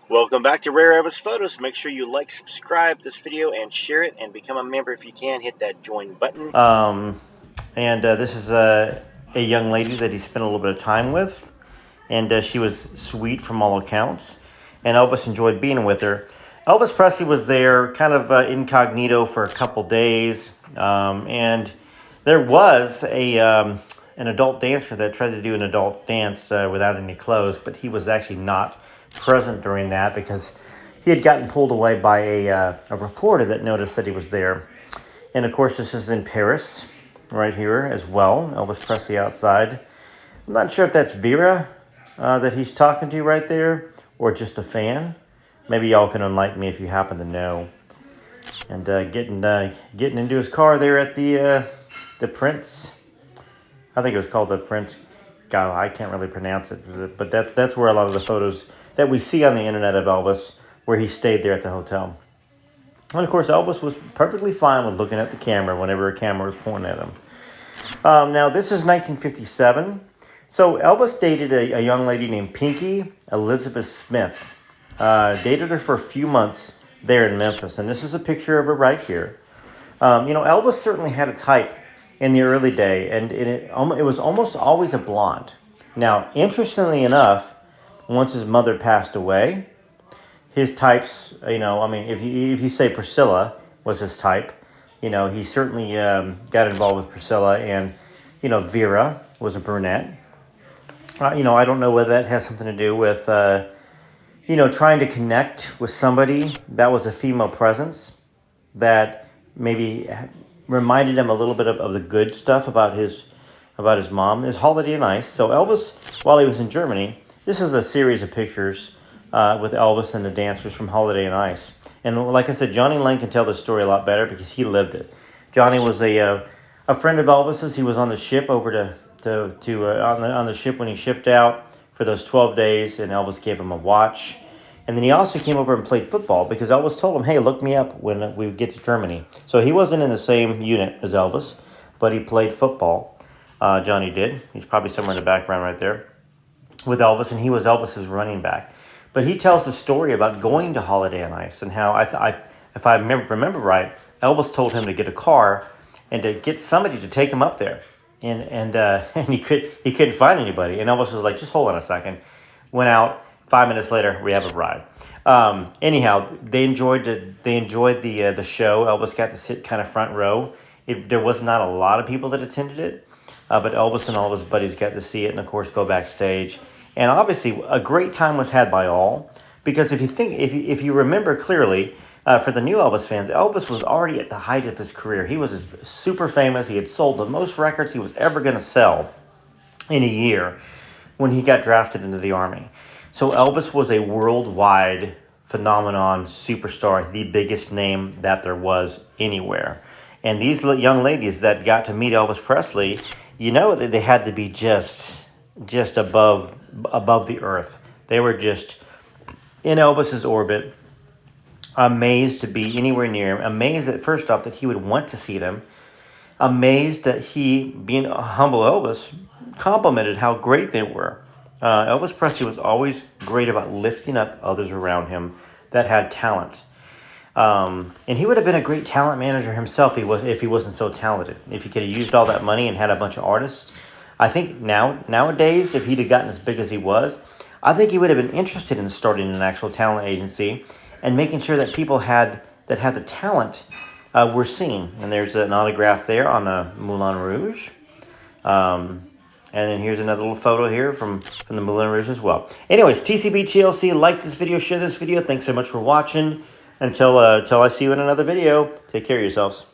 Welcome back to Rare Elvis Photos. Make sure you like, subscribe this video, and share it, and become a member if you can. Hit that join button. This is a young lady that he spent a little bit of time with, and she was sweet from all accounts, and Elvis enjoyed being with her. Elvis Presley was there kind of incognito for a couple days, and there was an adult dancer that tried to do an adult dance without any clothes, but he was actually not present during that because he had gotten pulled away by a reporter that noticed that he was there. And of course, this is in Paris, right here as well. Elvis Presley outside. I'm not sure if that's Vera that he's talking to right there, or just a fan. Maybe y'all can enlighten me if you happen to know. And getting into his car there at the Prince. I think it was called the Prince. God, I can't really pronounce it, but that's where a lot of the photos that we see on the internet of Elvis, where he stayed there at the hotel. And of course, Elvis was perfectly fine with looking at the camera whenever a camera was pointing at him. Now, this is 1957. So Elvis dated a young lady named Pinky Elizabeth Smith. Dated her for a few months there in Memphis. And this is a picture of her right here. Elvis certainly had a type in the early day, and it was almost always a blonde. Now, interestingly enough, once his mother passed away, his types, if you say Priscilla was his type, he certainly got involved with Priscilla, and, Vera was a brunette. I don't know whether that has something to do with, trying to connect with somebody that was a female presence that maybe reminded him a little bit of the good stuff about his mom. His Holiday on Ice. So Elvis, while he was in Germany, this is a series of pictures with Elvis and the dancers from Holiday on Ice. And like I said, Johnny Lane can tell the story a lot better because he lived it. Johnny was a friend of Elvis's. He was on the ship over on the ship when he shipped out for those 12 days, and Elvis gave him a watch. And then he also came over and played football because Elvis told him, hey, look me up when we get to Germany. So he wasn't in the same unit as Elvis, but he played football. Johnny did. He's probably somewhere in the background right there with Elvis, and he was Elvis's running back. But he tells the story about going to Holiday on Ice and how, if I remember right, Elvis told him to get a car and to get somebody to take him up there. And he couldn't find anybody. And Elvis was like, just hold on a second. Went out. 5 minutes later, we have a ride. Anyhow, they enjoyed the show. Elvis got to sit kind of front row. There was not a lot of people that attended it, but Elvis and all of his buddies got to see it, and of course go backstage. And obviously, a great time was had by all, because if you remember clearly, for the new Elvis fans, Elvis was already at the height of his career. He was super famous. He had sold the most records he was ever going to sell in a year when he got drafted into the Army. So Elvis was a worldwide phenomenon, superstar, the biggest name that there was anywhere. And these young ladies that got to meet Elvis Presley, that they had to be just above the earth. They were just in Elvis's orbit, amazed to be anywhere near him, amazed that first off that he would want to see them, amazed that he, being a humble Elvis, complimented how great they were. Elvis Presley was always great about lifting up others around him that had talent. And he would have been a great talent manager himself if he wasn't so talented. If he could have used all that money and had a bunch of artists. I think nowadays, if he'd have gotten as big as he was, I think he would have been interested in starting an actual talent agency and making sure that people that had the talent were seen. And there's an autograph there on a Moulin Rouge. And then here's another little photo here from the Moulin Rouge as well. Anyways, TCB TLC, like this video, share this video. Thanks so much for watching. Until I see you in another video, take care of yourselves.